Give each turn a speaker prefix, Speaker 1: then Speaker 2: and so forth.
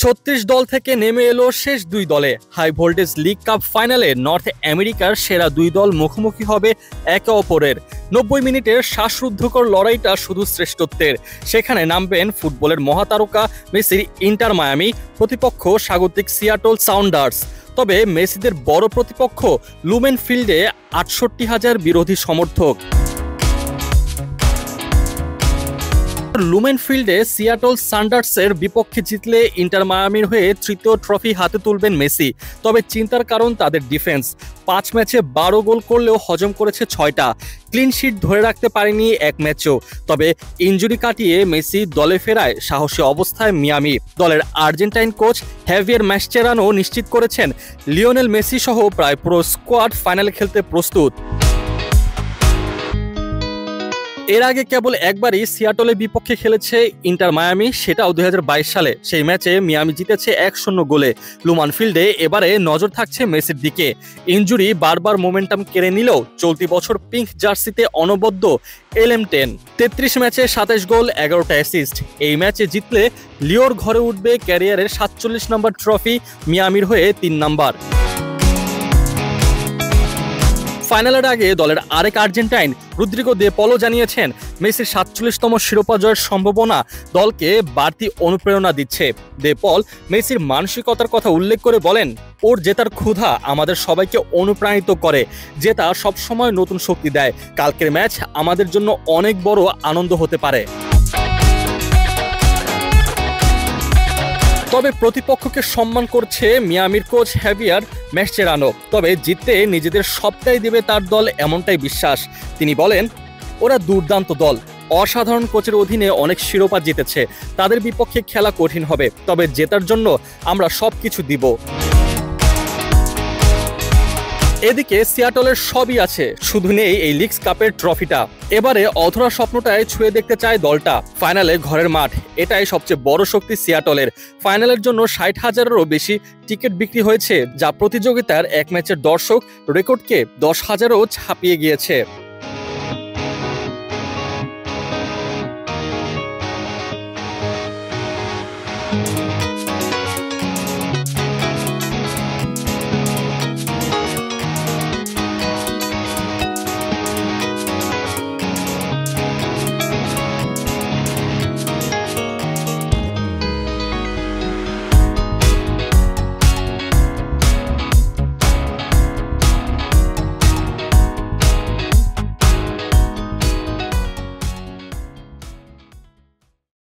Speaker 1: ৩৬ দল থেকে নেমে এলো শেষ দুই দলে। হাই ভোল্টেজ লিগ কাপ ফাইনালে নর্থ আমেরিকার সেরা দুই দল মুখোমুখি হবে একে অপরের। ৯০ মিনিটের শ্বাসরুদ্ধকর লড়াইটা শুধু শ্রেষ্ঠত্বের। সেখানে নামবেন ফুটবলের মহাতারকা মেসির ইন্টার মায়ামি, প্রতিপক্ষ স্বাগতিক সিয়াটল সাউন্ডার্স। তবে মেসিদের বড় প্রতিপক্ষ লুমেন ফিল্ডে ৬৮,০০০ বিরোধী সমর্থক। লুমেন ফিল্ডে সিয়াটল সাউন্ডার্সের বিপক্ষে জিতলে ইন্টার মায়ামির হয়ে তৃতীয় ট্রফি হাতে তুলবেন মেসি। তবে চিন্তার কারণ তাদের ডিফেন্স। ৫ ম্যাচে ১২ গোল করলেও হজম করেছে ৬টা। ক্লিন শিট ধরে রাখতে পারেনি এক ম্যাচও। তবে ইনজুরি কাটিয়ে মেসি দলে ফেরায় সাহসী অবস্থায় মিয়ামি। দলের আর্জেন্টাইন কোচ হ্যাভিয়ার ম্যাসচেরানো নিশ্চিত করেছেন লিওনেল মেসি সহ প্রায় পুরো স্কোয়াড ফাইনালে খেলতে প্রস্তুত। এর আগে কেবল একবারই সিয়াটলের বিপক্ষে খেলেছে ইন্টার মায়ামি, সেটাও ২০২২ সালে। সেই ম্যাচে মিয়ামি জিতেছে ১-০ গোলে। লুমান ফিল্ডে এবারে নজর থাকছে মেসির দিকে। ইনজুরি বারবার মোমেন্টাম কেড়ে নিলেও চলতি বছর পিঙ্ক জার্সিতে অনবদ্য LM10। ৩৩ ম্যাচে ২৭ গোল, ১১টা অ্যাসিস্ট। এই ম্যাচে জিতলে লিওর ঘরে উঠবে ক্যারিয়ারের ৪৭ নম্বর ট্রফি, মিয়ামির হয়ে ৩ নম্বর। ফাইনালের আগে দলের আরেক আর্জেন্টাইন রদ্রিগো দে পলো জানিয়েছেন মেসির ৪৭তম শিরোপা জয়ের সম্ভাবনা দলকে বাড়তি অনুপ্রেরণা দিচ্ছে। দে পল মেসির মানসিকতার কথা উল্লেখ করে বলেন, ওর জেতার ক্ষুধা আমাদের সবাইকে অনুপ্রাণিত করে। জেতা সবসময় নতুন শক্তি দেয়। কালকের ম্যাচ আমাদের জন্য অনেক বড় আনন্দ হতে পারে। তবে প্রতিপক্ষকে সম্মান করছে মিয়ামির কোচ হ্যাভিয়ার ম্যাসচেরানো। তবে জিততে নিজেদের সবটাই দেবে তার দল, এমনটাই বিশ্বাস। তিনি বলেন, ওরা দুর্দান্ত দল, অসাধারণ কোচের অধীনে অনেক শিরোপা জিতেছে। তাদের বিপক্ষে খেলা কঠিন হবে, তবে জেতার জন্য আমরা সবকিছু দিব। এদিকে সিয়াটলের সবই আছে, শুধু নেই এই লিগস কাপের ট্রফিটা। এবারে অধরা স্বপ্নটায় ছুঁয়ে দেখতে চায় দলটা। ফাইনালে ঘরের মাঠ, এটাই সবচেয়ে বড় শক্তি সিয়াটলের। ফাইনালের জন্য ৬০,০০০-এরও বেশি টিকিট বিক্রি হয়েছে, যা প্রতিযোগিতার এক ম্যাচের দর্শক রেকর্ডকে ১০,০০০ও ছাপিয়ে গিয়েছে।